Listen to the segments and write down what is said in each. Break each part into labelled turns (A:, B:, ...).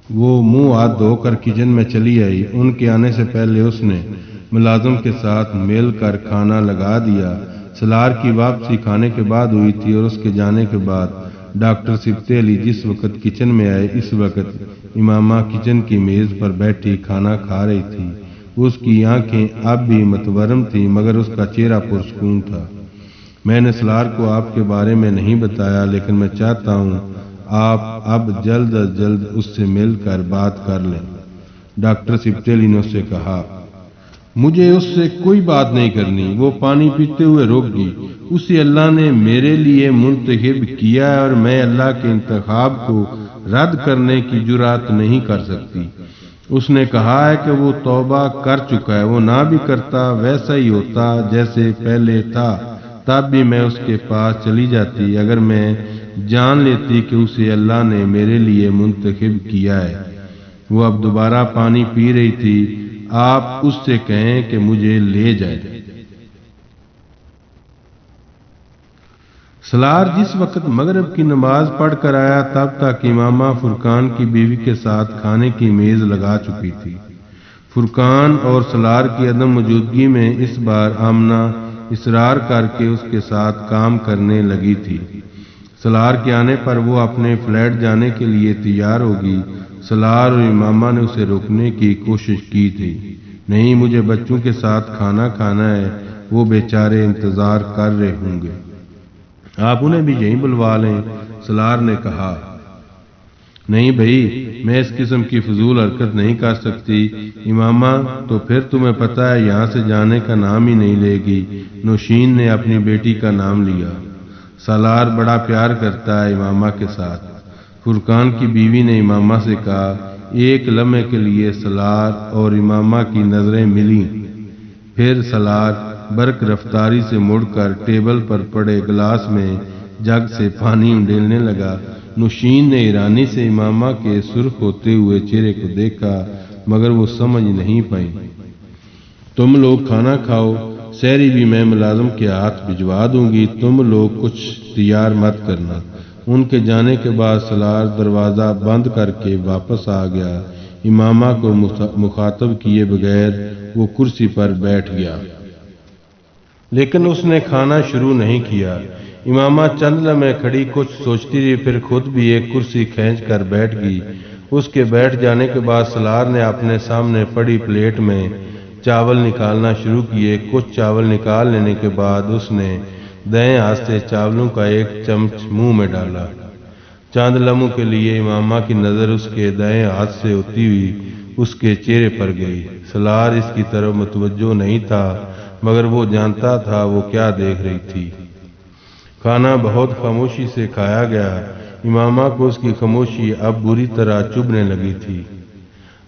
A: وہ منہ ہاتھ دھو کر کچن میں چلی آئی۔ ان کے آنے سے پہلے اس نے ملازم کے ساتھ مل کر کھانا لگا دیا۔ سالار کی واپسی کھانے کے بعد ہوئی تھی اور اس کے جانے کے بعد ڈاکٹر صبط علی جس وقت کچن میں آئے اس وقت امامہ کچن کی میز پر بیٹھی کھانا کھا رہی تھی۔ اس کی آنکھیں اب بھی متورم تھیں مگر اس کا چہرہ پرسکون تھا۔ میں نے سالار کو آپ کے بارے میں نہیں بتایا لیکن میں چاہتا ہوں آپ اب جلد از جلد اس سے مل کر بات کر لیں۔ ڈاکٹر صبط علی نے اس سے کہا، مجھے اس سے کوئی بات نہیں کرنی۔ وہ پانی پیتے ہوئے رک گئی۔ اسے اللہ نے میرے لیے منتخب کیا ہے اور میں اللہ کے انتخاب کو رد کرنے کی جرات نہیں کر سکتی۔ اس نے کہا ہے کہ وہ توبہ کر چکا ہے۔ وہ نہ بھی کرتا ویسا ہی ہوتا جیسے پہلے تھا تب بھی میں اس کے پاس چلی جاتی اگر میں جان لیتی کہ اسے اللہ نے میرے لیے منتخب کیا ہے۔ وہ اب دوبارہ پانی پی رہی تھی۔ آپ اس سے کہیں کہ مجھے لے جائے۔ سالار جس وقت مغرب کی نماز پڑھ کر آیا تب تک امامہ فرقان کی بیوی کے ساتھ کھانے کی میز لگا چکی تھی۔ فرقان اور سالار کی عدم موجودگی میں اس بار آمنہ اصرار کر کے اس کے ساتھ کام کرنے لگی تھی۔ سالار کے آنے پر وہ اپنے فلیٹ جانے کے لیے تیار ہوگی۔ سالار اور امامہ نے اسے روکنے کی کوشش کی تھی۔ نہیں، مجھے بچوں کے ساتھ کھانا کھانا ہے، وہ بیچارے انتظار کر رہے ہوں گے، آپ انہیں بھی یہیں بلوا لیں۔ سالار نے کہا، نہیں بھائی، میں اس قسم کی فضول حرکت نہیں کر سکتی۔ امامہ تو پھر تمہیں پتہ ہے یہاں سے جانے کا نام ہی نہیں لے گی۔ نوشین نے اپنی بیٹی کا نام لیا۔ سالار بڑا پیار کرتا ہے امامہ کے ساتھ۔ فرقان کی بیوی نے امامہ سے کہا۔ ایک لمحے کے لیے سالار اور امامہ کی نظریں ملیں، پھر سالار برق رفتاری سے مڑ کر ٹیبل پر پڑے گلاس میں جگ سے پانی انڈیلنے لگا۔ نوشین نے حیرانی سے امامہ کے سرخ ہوتے ہوئے چہرے کو دیکھا مگر وہ سمجھ نہیں پائی۔ تم لوگ کھانا کھاؤ، سحری بھی میں ملازم کے ہاتھ بھجوا دوں گی، تم لوگ کچھ تیار مت کرنا۔ ان کے جانے کے بعد سالار دروازہ بند کر کے واپس آ گیا۔ امامہ کو مخاطب کیے بغیر وہ کرسی پر بیٹھ گیا، لیکن اس نے کھانا شروع نہیں کیا۔ امامہ چند لمحے کھڑی کچھ سوچتی رہی، پھر خود بھی ایک کرسی کھینچ کر بیٹھ گئی۔ اس کے بیٹھ جانے کے بعد سالار نے اپنے سامنے پڑی پلیٹ میں چاول نکالنا شروع کیے۔ کچھ چاول نکال لینے کے بعد اس نے دائیں ہاتھ سے چاولوں کا ایک چمچ منہ میں ڈالا۔ چند لمحوں کے لیے امامہ کی نظر اس کے دائیں ہاتھ سے ہوتی ہوئی اس کے چہرے پر گئی۔ سالار اس کی طرف متوجہ نہیں تھا مگر وہ جانتا تھا وہ کیا دیکھ رہی تھی۔ کھانا بہت خاموشی سے کھایا گیا۔ امامہ کو اس کی خاموشی اب بری طرح چبھنے لگی تھی۔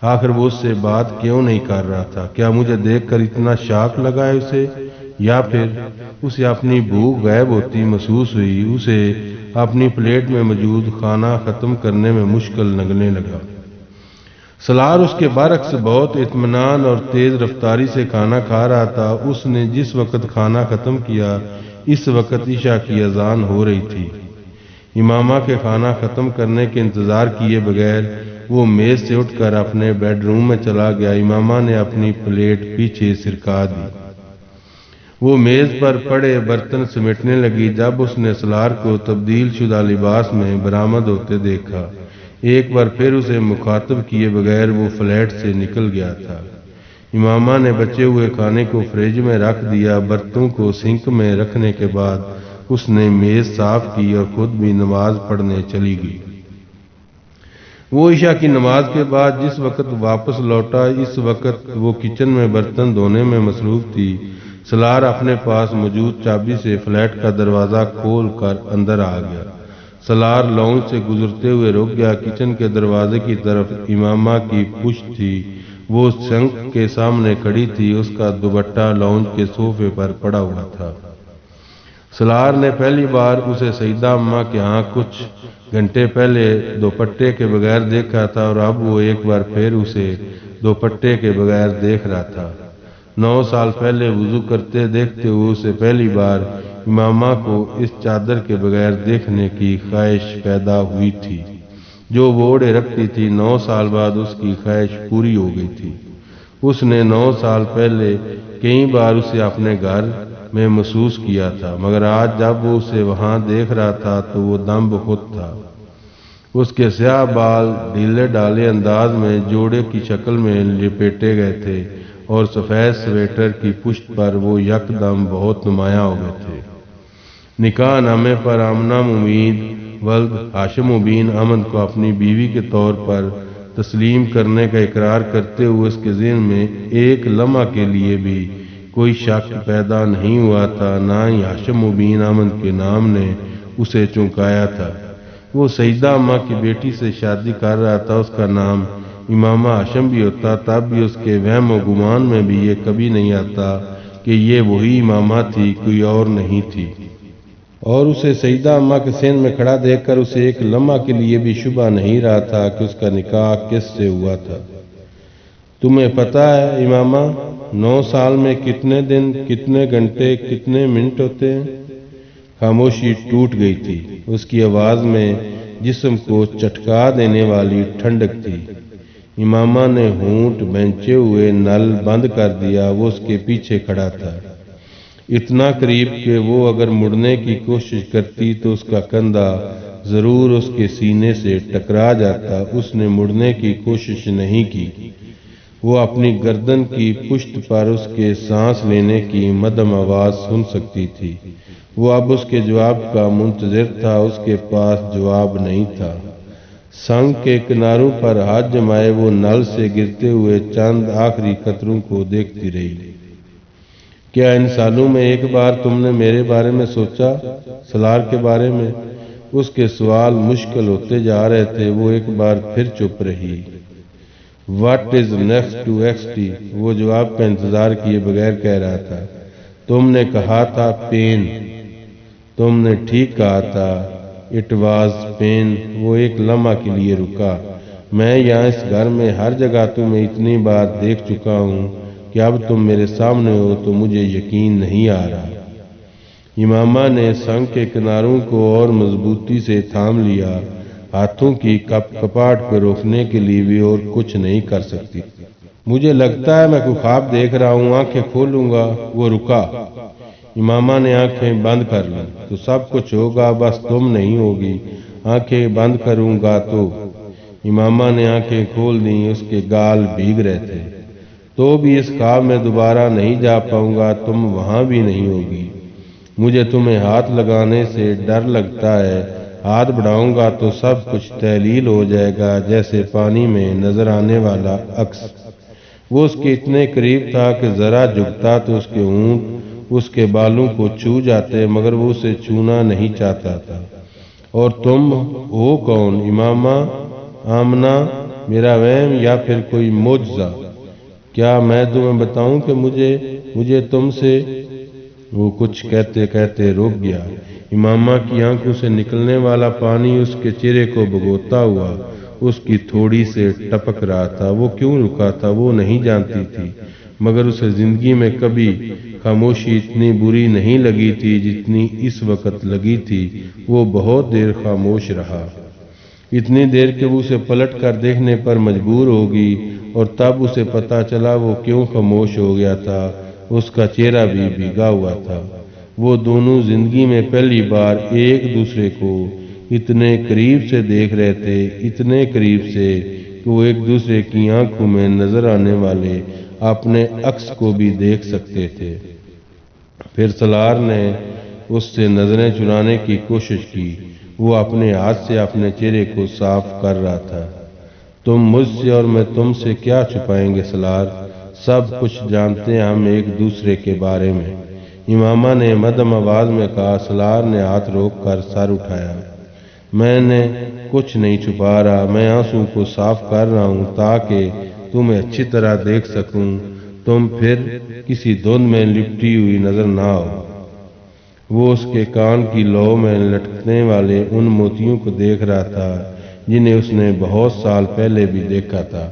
A: آخر وہ اس سے بات کیوں نہیں کر رہا تھا؟ کیا مجھے دیکھ کر اتنا شاک لگا ہے اسے، یا پھر اسے اپنی بھوک غائب ہوتی محسوس ہوئی؟ اسے اپنی پلیٹ میں موجود کھانا ختم کرنے میں مشکل لگنے لگا۔ سالار اس کے برعکس بہت اطمینان اور تیز رفتاری سے کھانا کھا رہا تھا۔ اس نے جس وقت کھانا ختم کیا اس وقت عشاء کی اذان ہو رہی تھی۔ امامہ کے کھانا ختم کرنے کے انتظار کیے بغیر وہ میز سے اٹھ کر اپنے بیڈ روم میں چلا گیا۔ امامہ نے اپنی پلیٹ پیچھے سرکا دی۔ وہ میز پر پڑے برتن سمیٹنے لگی جب اس نے سالار کو تبدیل شدہ لباس میں برآمد ہوتے دیکھا۔ ایک بار پھر اسے مخاطب کیے بغیر وہ فلیٹ سے نکل گیا تھا۔ امامہ نے بچے ہوئے کھانے کو فریج میں رکھ دیا۔ برتنوں کو سنک میں رکھنے کے بعد اس نے میز صاف کی اور خود بھی نماز پڑھنے چلی گئی۔ وہ عشاء کی نماز کے بعد جس وقت واپس لوٹا اس وقت وہ کچن میں برتن دھونے میں مصروف تھی۔ سالار اپنے پاس موجود چابی سے فلیٹ کا دروازہ کھول کر اندر آ گیا۔ سالار لاؤنج سے گزرتے ہوئے رک گیا۔ کچن کے دروازے کی طرف امامہ کی پشت تھی۔ وہ سنک کے سامنے کھڑی تھی، اس کا دوپٹہ لاؤنج کے صوفے پر پڑا ہوا تھا۔ سالار نے پہلی بار اسے سیدہ اماں کے ہاں کچھ گھنٹے پہلے دوپٹے کے بغیر دیکھا تھا اور اب وہ ایک بار پھر اسے دوپٹے کے بغیر دیکھ رہا تھا۔ 9 سال پہلے وضو کرتے دیکھتے ہوئے اسے پہلی بار امامہ کو اس چادر کے بغیر دیکھنے کی خواہش پیدا ہوئی تھی۔ جو وہ اوڑے رکھتی تھی 9 سال بعد اس کی خواہش پوری ہو گئی تھی۔ اس نے 9 سال پہلے کئی بار اسے اپنے گھر میں محسوس کیا تھا، مگر آج جب وہ اسے وہاں دیکھ رہا تھا تو وہ دم بخود تھا۔ اس کے سیاہ بال ڈھیلے ڈالے انداز میں جوڑے کی شکل میں لپیٹے گئے تھے اور سفید سویٹر کی پشت پر وہ یکدم بہت نمایاں ہو گئے تھے۔ نکاح نامے پر آمنہ مبین ولد ہاشم مبین احمد کو اپنی بیوی کے طور پر تسلیم کرنے کا اقرار کرتے ہوئے اس کے ذہن میں ایک لمحہ کے لیے بھی کوئی شک پیدا نہیں ہوا تھا، نہ ہی ہاشم مبین احمد کے نام نے اسے چونکایا تھا۔ وہ سیدہ اماں کی بیٹی سے شادی کر رہا تھا، اس کا نام امامہ ہاشم بھی ہوتا، تب بھی اس کے وہم و گمان میں بھی یہ کبھی نہیں آتا کہ یہ وہی امامہ تھی، کوئی اور نہیں تھی۔ اور اسے سیدہ اماں کے سین میں کھڑا دیکھ کر اسے ایک لمحہ کے لیے بھی شبہ نہیں رہا تھا کہ اس کا نکاح کس سے ہوا تھا۔ تمہیں پتہ ہے امامہ 9 سال میں کتنے دن، کتنے گھنٹے، کتنے منٹ ہوتے ہیں؟ خاموشی ٹوٹ گئی تھی۔ اس کی آواز میں جسم کو چٹکا دینے والی ٹھنڈک تھی۔ امامہ نے ہونٹ بھینچے ہوئے نل بند کر دیا۔ وہ اس کے پیچھے کھڑا تھا، اتنا قریب کہ وہ اگر مڑنے کی کوشش کرتی تو اس کا کندھا ضرور اس کے سینے سے ٹکرا جاتا۔ اس نے مڑنے کی کوشش نہیں کی۔ وہ اپنی گردن کی پشت پر اس کے سانس لینے کی مدھم آواز سن سکتی تھی۔ وہ اب اس کے جواب کا منتظر تھا، اس کے پاس جواب نہیں تھا۔ سنگ کے کناروں پر ہاتھ جمائے وہ نل سے گرتے ہوئے چند آخری قطروں کو دیکھتی رہی۔ کیا ان سالوں میں ایک بار تم نے میرے بارے میں سوچا، سالار کے بارے میں؟ اس کے سوال مشکل ہوتے جا رہے تھے۔ وہ ایک بار پھر چپ رہی۔ What is next to x t, وہ جواب کا انتظار کیے بغیر کہہ رہا تھا۔ تم نے کہا تھا پین، تم نے ٹھیک کہا تھا، اٹ واز پین۔ وہ ایک لمحہ کے لیے رکا۔ میں یہاں اس گھر میں ہر جگہ تمہیں اتنی بار دیکھ چکا ہوں کہ اب تم میرے سامنے ہو تو مجھے یقین نہیں آ رہا۔ امامہ نے سنگ کے کناروں کو اور مضبوطی سے تھام لیا، ہاتھوں کی کپ کپاہٹ کو روکنے کے لیے بھی اور کچھ نہیں کر سکتی۔ مجھے لگتا ہے میں کوئی خواب دیکھ رہا ہوں، آنکھیں کھولوں گا۔ وہ رکا۔ امامہ نے آنکھیں بند کر لیں۔ تو سب کچھ ہوگا، بس تم نہیں ہوگی۔ آنکھیں بند کروں گا تو؟ امامہ نے آنکھیں کھول دیں۔ اس کے گال بھیگ رہے تھے۔ تو بھی اس خواب میں دوبارہ نہیں جا پاؤں گا، تم وہاں بھی نہیں ہوگی۔ مجھے تمہیں ہاتھ لگانے سے ڈر لگتا ہے، ہاتھ بڑھاؤں گا تو سب کچھ تحلیل ہو جائے گا، جیسے پانی میں نظر آنے والا عکس۔ وہ اس کے اتنے قریب تھا کہ ذرا جھکتا تو اس کے ہونٹ اس کے بالوں کو چھو جاتے، مگر وہ اسے چھونا نہیں چاہتا تھا۔ اور تم ہو کون امامہ؟ آمنہ؟ میرا وہم یا پھر کوئی معجزہ؟ کیا میں تمہیں بتاؤں کہ مجھے تم سے؟ وہ کچھ کہتے کہتے رک گیا۔ امامہ کی آنکھوں سے نکلنے والا پانی اس کے چہرے کو بھگوتا ہوا اس کی تھوڑی سے ٹپک رہا تھا۔ وہ کیوں رکا تھا وہ نہیں جانتی تھی، مگر اسے زندگی میں کبھی خاموشی اتنی بری نہیں لگی تھی جتنی اس وقت لگی تھی۔ وہ بہت دیر خاموش رہا، اتنی دیر کہ وہ اسے پلٹ کر دیکھنے پر مجبور ہوگی، اور تب اسے پتا چلا وہ کیوں خاموش ہو گیا تھا۔ اس کا چہرہ بھی بھیگا ہوا تھا۔ وہ دونوں زندگی میں پہلی بار ایک دوسرے کو اتنے قریب سے دیکھ رہے تھے، اتنے قریب سے کہ وہ ایک دوسرے کی آنکھوں میں نظر آنے والے اپنے عکس کو بھی دیکھ سکتے تھے۔ پھر سالار نے اس سے نظریں چرانے کی کوشش کی۔ وہ اپنے ہاتھ سے اپنے چہرے کو صاف کر رہا تھا۔ تم مجھ سے اور میں تم سے کیا چھپائیں گے سالار؟ سب کچھ جانتے ہیں ہم ایک دوسرے کے بارے میں، امامہ نے مدھم آواز میں کہا۔ سالار نے ہاتھ روک کر سر اٹھایا۔ میں نے کچھ نہیں چھپا رہا، میں آنسوں کو صاف کر رہا ہوں تاکہ تمہیں اچھی طرح دیکھ سکوں، تم پھر کسی دھند میں لپٹی ہوئی نظر نہ آؤ۔ وہ اس کے کان کی لو میں لٹکنے والے ان موتیوں کو دیکھ رہا تھا جنہیں اس نے بہت سال پہلے بھی دیکھا تھا۔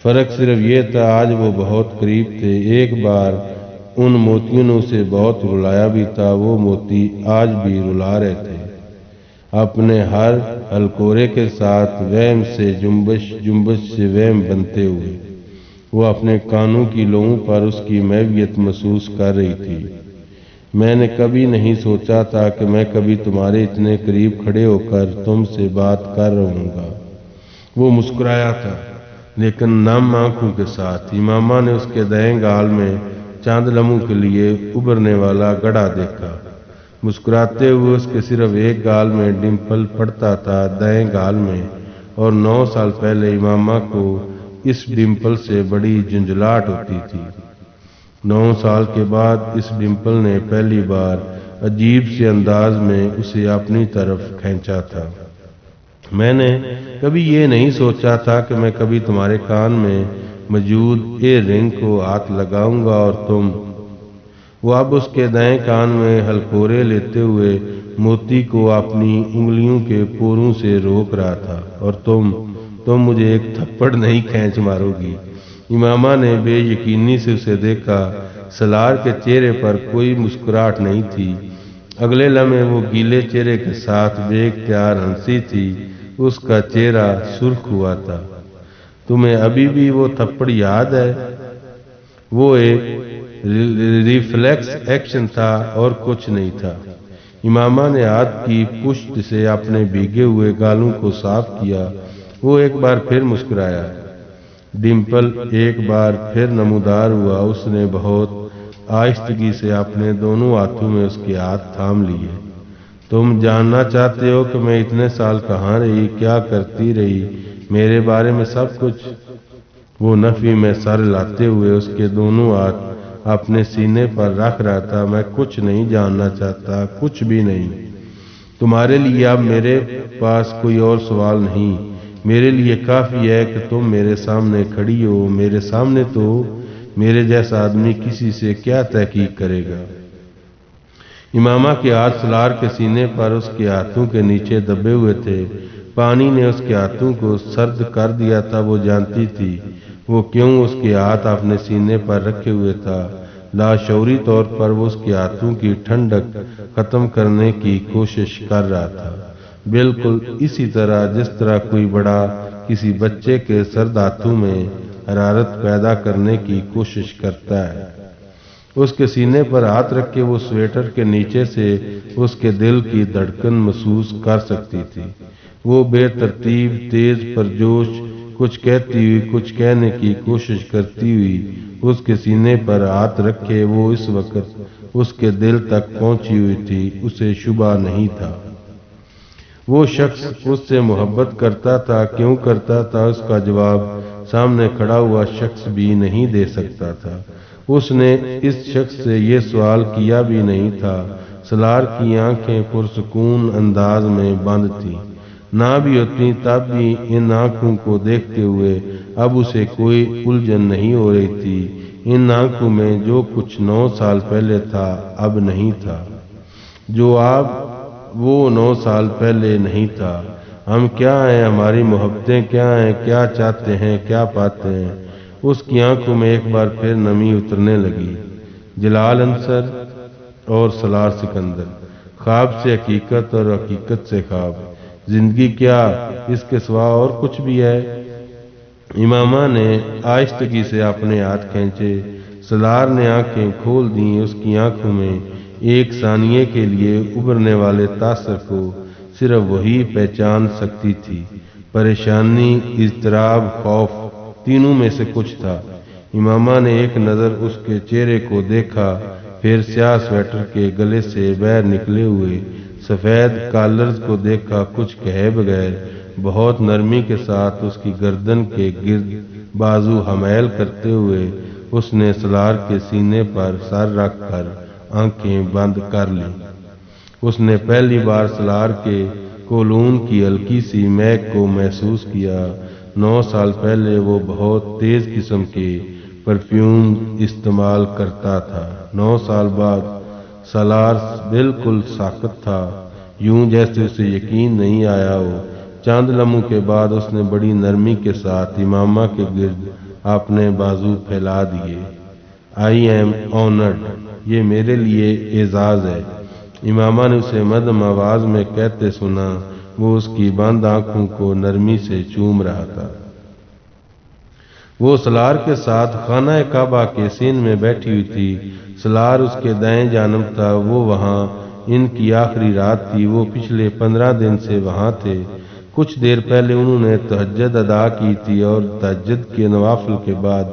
A: فرق صرف یہ تھا آج وہ بہت قریب تھے۔ ایک بار ان موتیوں نے اسے بہت رلایا بھی تھا، وہ موتی آج بھی رلا رہے تھے۔ اپنے ہر ہلکورے کے ساتھ وہم سے جنبش سے وہم بنتے ہوئے وہ اپنے کانوں کی لوؤں پر اس کی محویت محسوس کر رہی تھی۔ میں نے کبھی نہیں سوچا تھا کہ میں کبھی تمہارے اتنے قریب کھڑے ہو کر تم سے بات کر رہوں گا۔ وہ مسکرایا تھا لیکن نم آنکھوں کے ساتھ۔ امامہ نے اس کے دائیں گال میں چند لمحوں کے لیے ابھرنے والا گڑھا دیکھا۔ مسکراتے ہوئے اس کے صرف ایک گال میں ڈمپل پڑتا تھا، دائیں گال میں، اور 9 سال پہلے امامہ کو اس ڈمپل سے بڑی جھنجھلاہٹ ہوتی تھی۔ 9 سال کے بعد اس ڈمپل نے پہلی بار عجیب سے انداز میں اسے اپنی طرف کھینچا تھا۔ میں نے کبھی یہ نہیں سوچا تھا کہ میں کبھی تمہارے کان میں موجود ایئر رنگ کو ہاتھ لگاؤں گا اور تم۔ وہ اب اس کے دائیں کان میں ہلکورے لیتے ہوئے موتی کو اپنی انگلیوں کے پوروں سے روک رہا تھا۔ اور تم مجھے ایک تھپڑ نہیں کھینچ مارو گی؟ امامہ نے بے یقینی سے اسے دیکھا۔ سالار کے چہرے پر کوئی مسکراہٹ نہیں تھی۔ اگلے لمحے وہ گیلے چہرے کے ساتھ بے اختیار ہنسی تھی۔ اس کا چہرہ سرخ ہوا تھا۔ تمہیں ابھی بھی وہ تھپڑ یاد ہے؟ وہ ایک ریفلیکس ایکشن تھا اور کچھ نہیں تھا۔ امامہ نے ہاتھ کی پشت سے اپنے بھیگے ہوئے گالوں کو صاف کیا۔ وہ ایک بار پھر مسکرایا۔ ڈمپل ایک بار پھر نمودار ہوا۔ اس نے بہت آہستگی سے اپنے دونوں ہاتھوں میں اس کے ہاتھ تھام لیے۔ تم جاننا چاہتے ہو کہ میں اتنے سال کہاں رہی، کیا کرتی رہی، میرے بارے میں سب کچھ؟ وہ نفی میں سر ہلاتے ہوئے اس کے دونوں ہاتھ اپنے سینے پر رکھ رہا تھا۔ میں کچھ نہیں جاننا چاہتا، کچھ بھی نہیں۔ تمہارے لیے اب میرے پاس کوئی اور سوال نہیں۔ میرے لیے کافی ہے کہ تم میرے سامنے کھڑی ہو۔ میرے سامنے تو میرے جیسا آدمی کسی سے کیا تحقیق کرے گا؟ امامہ کے ہاتھ سالار کے سینے پر اس کے ہاتھوں کے نیچے دبے ہوئے تھے۔ پانی نے اس کے ہاتھوں کو سرد کر دیا تھا۔ وہ جانتی تھی وہ کیوں اس کے ہاتھ اپنے سینے پر رکھے ہوئے تھا۔ لاشعوری طور پر وہ اس کے ہاتھوں کی ٹھنڈک ختم کرنے کی کوشش کر رہا تھا، بالکل اسی طرح جس طرح کوئی بڑا کسی بچے کے سرد ہاتھوں میں حرارت پیدا کرنے کی کوشش کرتا ہے۔ اس کے سینے پر ہاتھ رکھ کے وہ سویٹر کے نیچے سے اس کے دل کی دھڑکن محسوس کر سکتی تھی۔ وہ بے ترتیب، تیز، پرجوش، کچھ کہتی ہوئی، کچھ کہنے کی کوشش کرتی ہوئی اس کے سینے پر ہاتھ رکھے۔ وہ اس وقت اس کے دل تک پہنچی ہوئی تھی، اسے شبہ نہیں تھا۔ وہ شخص اس سے محبت کرتا تھا، کیوں کرتا تھا؟ اس کا جواب سامنے کھڑا ہوا شخص بھی نہیں دے سکتا تھا۔ اس نے اس شخص سے یہ سوال کیا بھی نہیں تھا۔ سالار کی آنکھیں پرسکون انداز میں بند تھیں۔ نہ بھی ہوتی تب بھی ان آنکھوں کو دیکھتے ہوئے اب اسے کوئی الجھن نہیں ہو رہی تھی۔ ان آنکھوں میں جو کچھ 9 سال پہلے تھا اب نہیں تھا، جو اب وہ 9 سال پہلے نہیں تھا۔ ہم کیا ہیں، ہماری محبتیں کیا ہیں، کیا چاہتے ہیں، کیا پاتے ہیں؟ اس کی آنکھوں میں ایک بار پھر نمی اترنے لگی۔ جلال انصر اور سالار سکندر، خواب سے حقیقت اور حقیقت سے خواب۔ زندگی کیا اس کے سوا اور کچھ بھی ہے؟ امامہ نے آہستگی سے اپنے ہاتھ کھینچے۔ سالار نے آنکھیں کھول دیں۔ اس کی آنکھوں میں ایک ثانیے کے لیے ابھرنے والے تاثر کو صرف وہی پہچان سکتی تھی۔ پریشانی، اضطراب، خوف، تینوں میں سے کچھ تھا۔ امامہ نے ایک نظر اس کے چہرے کو دیکھا، پھر سیاہ سویٹر کے گلے سے باہر نکلے ہوئے سفید کالرز کو دیکھا۔ کچھ کہے بغیر بہت نرمی کے ساتھ اس کی گردن کے گرد بازو حمیل کرتے ہوئے اس نے سالار کے سینے پر سر رکھ کر آنکھیں بند کر لیں۔ اس نے پہلی بار سالار کے کولون کی ہلکی سی مہک کو محسوس کیا۔ 9 سال پہلے وہ بہت تیز قسم کے پرفیوم استعمال کرتا تھا۔ 9 سال بعد سالار بالکل ساکت تھا، یوں جیسے اسے یقین نہیں آیا ہو۔ چند لمحوں کے بعد اس نے بڑی نرمی کے ساتھ امامہ کے گرد اپنے بازو پھیلا دیے۔ I am honored، یہ میرے لیے اعزاز ہے، امامہ نے اسے مدھم آواز میں کہتے سنا۔ وہ اس کی بند آنکھوں کو نرمی سے چوم رہا تھا۔ وہ سلار کے ساتھ خانہ کعبہ کے سین میں بیٹھی ہوئی تھی۔ سلار اس کے دائیں جانب تھا۔ وہ وہاں ان کی آخری رات تھی۔ وہ پچھلے 15 دن سے وہاں تھے۔ کچھ دیر پہلے انہوں نے تہجد ادا کی تھی اور تہجد کے نوافل کے بعد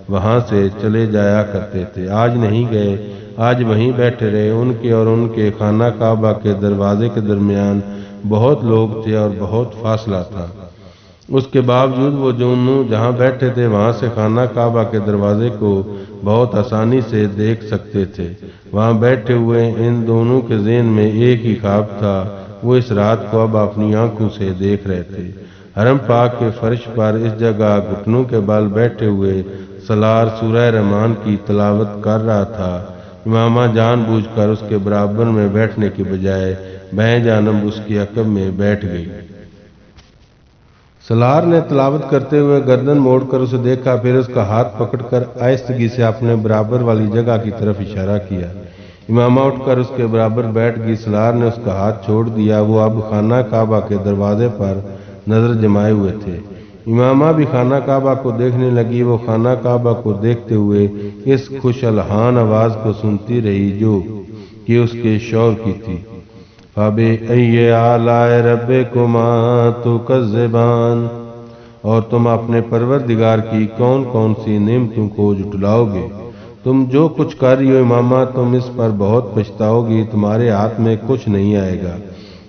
A: وہاں سے چلے جایا کرتے تھے۔ آج نہیں گئے، آج وہیں بیٹھے رہے۔ ان کے اور ان کے خانہ کعبہ کے دروازے کے درمیان بہت لوگ تھے اور بہت فاصلہ تھا۔ اس کے باوجود وہ جہاں بیٹھے تھے وہاں سے خانہ کعبہ کے دروازے کو بہت آسانی سے دیکھ سکتے تھے۔ وہاں بیٹھے ہوئے ان دونوں کے ذہن میں ایک ہی خواب تھا۔ وہ اس رات کو اب اپنی آنکھوں سے دیکھ رہے تھے۔ حرم پاک کے فرش پر اس جگہ گھٹنوں کے بل بیٹھے ہوئے سلار سورہ رحمان کی تلاوت کر رہا تھا۔ امامہ جان بوجھ کر اس کے برابر میں بیٹھنے کے بجائے بائیں جانب اس کی عقب میں بیٹھ گئی۔ سلار نے تلاوت کرتے ہوئے گردن موڑ کر اسے دیکھا، پھر اس کا ہاتھ پکڑ کر آہستگی سے اپنے برابر والی جگہ کی طرف اشارہ کیا۔ امامہ اٹھ کر اس کے برابر بیٹھ گئی۔ سلار نے اس کا ہاتھ چھوڑ دیا۔ وہ اب خانہ کعبہ کے دروازے پر نظر جمائے ہوئے تھے۔ امامہ بھی خانہ کعبہ کو دیکھنے لگی۔ وہ خانہ کعبہ کو دیکھتے ہوئے اس خوش الحان آواز کو سنتی رہی جو کہ اس کے شوہر کی تھی۔ فَبِأَيِّ آلَاءِ رَبِّكُمَا تُكَذِّبَانِ، اور تم اپنے پروردگار کی کون کون سی نعمتوں کو جھٹلاؤ گے۔ تم جو کچھ کر رہی ہو امامہ، تم اس پر بہت پچھتاؤ گی۔ تمہارے ہاتھ میں کچھ نہیں آئے گا۔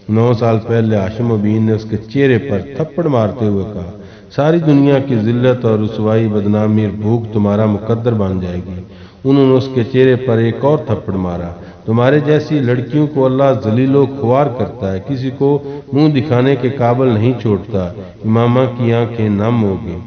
A: 9 سال پہلے ہاشم بین نے اس کے چہرے پر تھپڑ مارتے ہوئے کہا، ساری دنیا کی ذلت اور رسوائی، بدنامی اور بھوک تمہارا مقدر بن جائے گی۔ انہوں نے اس کے چہرے پر ایک اور تھپڑ مارا۔ تمہارے جیسی لڑکیوں کو اللہ ذلیل و خوار کرتا ہے، کسی کو منہ دکھانے کے قابل نہیں چھوڑتا۔ امامہ کی آنکھیں نم ہو گئیں۔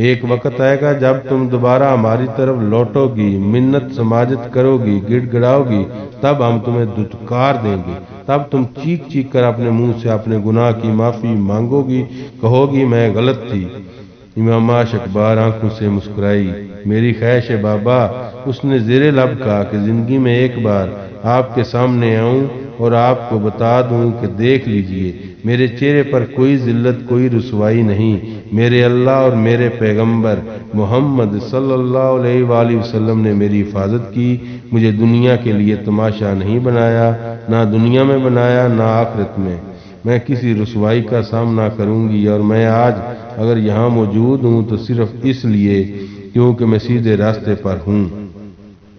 A: ایک وقت آئے گا جب تم دوبارہ ہماری طرف لوٹو گی، منت سماجت کرو گی، گڑ گڑاؤ گی، تب ہم تمہیں دھتکار دیں گے۔ تب تم چیخ چیخ کر اپنے منہ سے اپنے گناہ کی معافی مانگو گی، کہو گی میں غلط تھی۔ امامہ شکبار آنکھوں سے مسکرائی، میری خواہش ہے بابا، اس نے زیر لب کہا کہ زندگی میں ایک بار آپ کے سامنے آؤں اور آپ کو بتا دوں کہ دیکھ لیجئے، میرے چہرے پر کوئی ذلت، کوئی رسوائی نہیں۔ میرے اللہ اور میرے پیغمبر محمد صلی اللہ علیہ وآلہ وسلم نے میری حفاظت کی۔ مجھے دنیا کے لیے تماشا نہیں بنایا، نہ دنیا میں بنایا نہ آخرت میں۔ میں کسی رسوائی کا سامنا کروں گی، اور میں آج اگر یہاں موجود ہوں تو صرف اس لیے کیونکہ میں سیدھے راستے پر ہوں،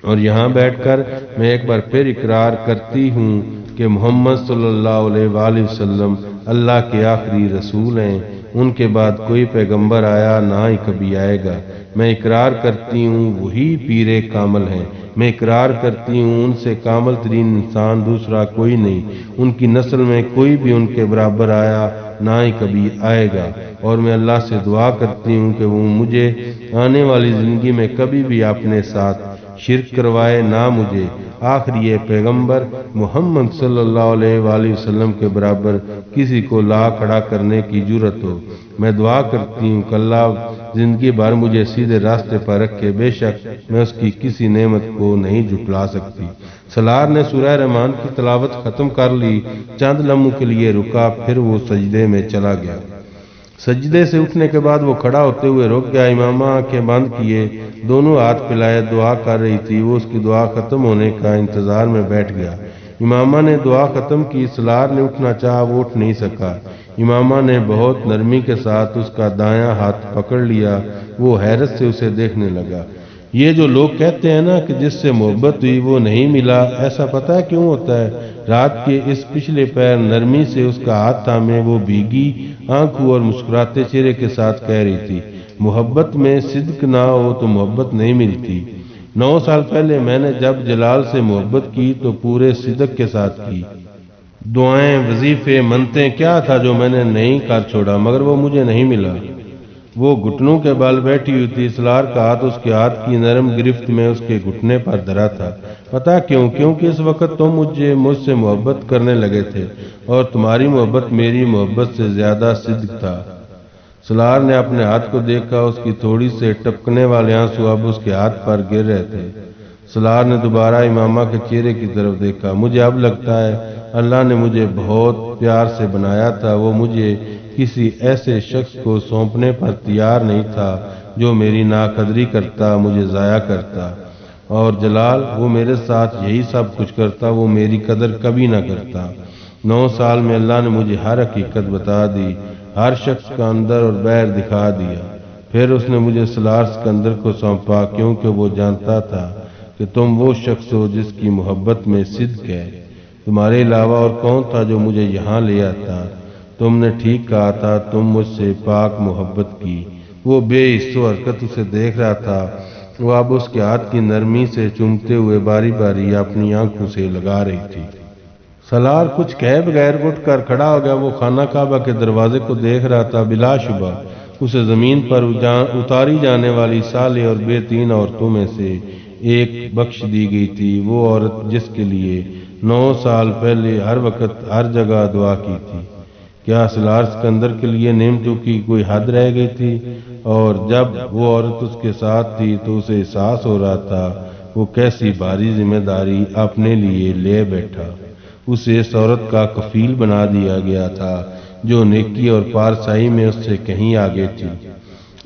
A: اور یہاں بیٹھ کر میں ایک بار پھر اقرار کرتی ہوں کہ محمد صلی اللہ علیہ وآلہ وسلم اللہ کے آخری رسول ہیں۔ ان کے بعد کوئی پیغمبر آیا نہ ہی کبھی آئے گا۔ میں اقرار کرتی ہوں وہی پیر کامل ہیں۔ میں اقرار کرتی ہوں ان سے کامل ترین انسان دوسرا کوئی نہیں۔ ان کی نسل میں کوئی بھی ان کے برابر آیا نہ ہی کبھی آئے گا، اور میں اللہ سے دعا کرتی ہوں کہ وہ مجھے آنے والی زندگی میں کبھی بھی اپنے ساتھ شرک کروائے نہ مجھے آخری پیغمبر محمد صلی اللہ علیہ وآلہ وسلم کے برابر کسی کو لا کھڑا کرنے کی جرأت ہو۔ میں دعا کرتی ہوں کہ اللہ زندگی بھر مجھے سیدھے راستے پر رکھے، بے شک میں اس کی کسی نعمت کو نہیں جھٹلا سکتی۔ سلار نے سورہ رحمان کی تلاوت ختم کر لی، چند لمحوں کے لیے رکا، پھر وہ سجدے میں چلا گیا۔ سجدے سے اٹھنے کے بعد وہ کھڑا ہوتے ہوئے رک گیا۔ امامہ آنکھیں بند کیے دونوں ہاتھ پھیلائے دعا کر رہی تھی۔ وہ اس کی دعا ختم ہونے کا انتظار میں بیٹھ گیا۔ امامہ نے دعا ختم کی، سلار نے اٹھنا چاہا، وہ اٹھ نہیں سکا۔ امامہ نے بہت نرمی کے ساتھ اس کا دایاں ہاتھ پکڑ لیا۔ وہ حیرت سے اسے دیکھنے لگا۔ یہ جو لوگ کہتے ہیں نا کہ جس سے محبت ہوئی وہ نہیں ملا، ایسا پتہ ہے کیوں ہوتا ہے؟ رات کے اس پچھلے پیر نرمی سے اس کا ہاتھ تھامے وہ بھیگی آنکھوں اور مسکراتے چہرے کے ساتھ کہہ رہی تھی، محبت میں صدق نہ ہو تو محبت نہیں ملتی۔ 9 سال پہلے میں نے جب جلال سے محبت کی تو پورے صدق کے ساتھ کی۔ دعائیں، وظیفے، منتیں، کیا تھا جو میں نے نہیں کر چھوڑا، مگر وہ مجھے نہیں ملا۔ وہ گھٹنوں کے بال بیٹھی ہوئی تھی۔ سلار کا ہاتھ اس کے ہاتھ کی نرم گرفت میں اس کے گھٹنے پر دھرا تھا۔ پتہ کیوں؟ کیونکہ اس وقت تم مجھ سے محبت کرنے لگے تھے، اور تمہاری محبت میری محبت سے زیادہ صدق تھا۔ سلار نے اپنے ہاتھ کو دیکھا، اس کی تھوڑی سے ٹپکنے والے آنسو اب اس کے ہاتھ پر گر رہے تھے۔ سلار نے دوبارہ امامہ کے چہرے کی طرف دیکھا، مجھے اب لگتا ہے اللہ نے مجھے بہت پیار سے بنایا تھا، وہ مجھے کسی ایسے شخص کو سونپنے پر تیار نہیں تھا جو میری ناقدری کرتا، مجھے ضائع کرتا، اور جلال وہ میرے ساتھ یہی سب کچھ کرتا، وہ میری قدر کبھی نہ کرتا۔ 9 سال میں اللہ نے مجھے ہر حقیقت بتا دی، ہر شخص کا اندر اور باہر دکھا دیا۔ پھر اس نے مجھے سالار سکندر کو سونپا، کیونکہ وہ جانتا تھا کہ تم وہ شخص ہو جس کی محبت میں صدق ہے۔ تمہارے علاوہ اور کون تھا جو مجھے یہاں لے آتا؟ تم نے ٹھیک کہا تھا، تم مجھ سے پاک محبت کی۔ وہ بے حس و حرکت اسے دیکھ رہا تھا، وہ اب اس کے ہاتھ کی نرمی سے چومتے ہوئے باری باری اپنی آنکھوں سے لگا رہی تھی۔ سالار کچھ کہے بغیر اٹھ کر کھڑا ہو گیا۔ وہ خانہ کعبہ کے دروازے کو دیکھ رہا تھا۔ بلا شبہ اسے زمین پر اتاری جانے والی صالح اور بے 3 عورتوں میں سے ایک بخش دی گئی تھی، وہ عورت جس کے لیے 9 سال پہلے ہر وقت ہر جگہ دعا کی تھی۔ کیا سالار سکندر کے لیے نعمتوں کی کوئی حد رہ گئی تھی؟ اور جب وہ عورت اس کے ساتھ تھی تو اسے احساس ہو رہا تھا وہ کیسی بھاری ذمہ داری اپنے لیے لے بیٹھا۔ اسے اس عورت کا کفیل بنا دیا گیا تھا جو نیکی اور پارسائی میں اس سے کہیں آگے تھی۔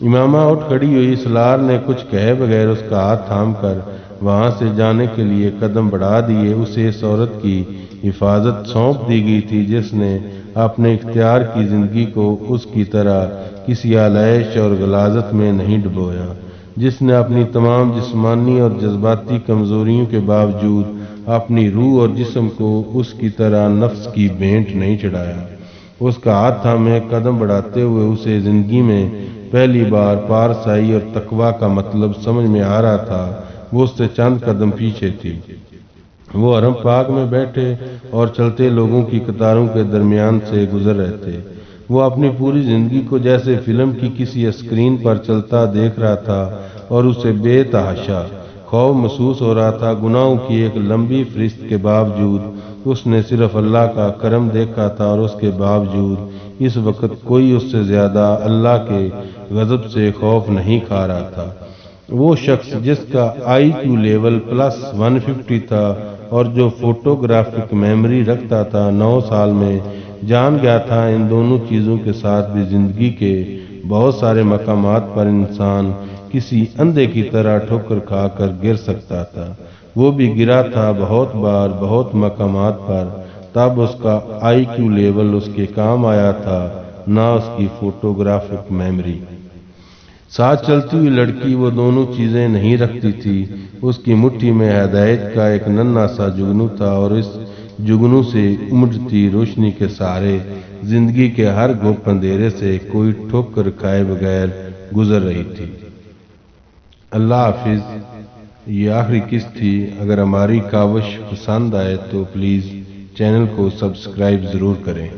A: امامہ اٹھ کھڑی ہوئی۔ سالار نے کچھ کہے بغیر اس کا ہاتھ تھام کر وہاں سے جانے کے لیے قدم بڑھا دیے۔ اسے اس عورت کی حفاظت سونپ دی گئی تھی جس نے اپنے اختیار کی زندگی کو اس کی طرح کسی آلائش اور غلاظت میں نہیں ڈبویا، جس نے اپنی تمام جسمانی اور جذباتی کمزوریوں کے باوجود اپنی روح اور جسم کو اس کی طرح نفس کی بھینٹ نہیں چڑھایا۔ اس کا ہاتھ تھامے قدم بڑھاتے ہوئے اسے زندگی میں پہلی بار پارسائی اور تقویٰ کا مطلب سمجھ میں آ رہا تھا۔ وہ اس سے چند قدم پیچھے تھی۔ وہ حرم پاک میں بیٹھے اور چلتے لوگوں کی قطاروں کے درمیان سے گزر رہے تھے۔ وہ اپنی پوری زندگی کو جیسے فلم کی کسی اسکرین پر چلتا دیکھ رہا تھا اور اسے بے تحاشا خوف محسوس ہو رہا تھا۔ گناہوں کی ایک لمبی فہرست کے باوجود اس نے صرف اللہ کا کرم دیکھا تھا، اور اس کے باوجود اس وقت کوئی اس سے زیادہ اللہ کے غضب سے خوف نہیں کھا رہا تھا۔ وہ شخص جس کا IQ لیول +150 تھا اور جو فوٹوگرافک میموری رکھتا تھا، 9 سال میں جان گیا تھا ان دونوں چیزوں کے ساتھ بھی زندگی کے بہت سارے مقامات پر انسان کسی اندھے کی طرح ٹھوکر کھا کر گر سکتا تھا۔ وہ بھی گرا تھا بہت بار، بہت مقامات پر۔ تب اس کا IQ لیول اس کے کام آیا تھا، نہ اس کی فوٹوگرافک میموری۔ ساتھ چلتی ہوئی لڑکی وہ دونوں چیزیں نہیں رکھتی تھی۔ اس کی مٹھی میں ہدایت کا ایک ننھا سا جگنو تھا، اور اس جگنو سے امڑتی روشنی کے سہارے زندگی کے ہر گھوپ اندھیرے سے کوئی ٹھوکر کھائے بغیر گزر رہی تھی۔ اللہ حافظ۔ یہ آخری قسط تھی۔ اگر ہماری کاوش پسند آئے تو پلیز چینل کو سبسکرائب ضرور کریں۔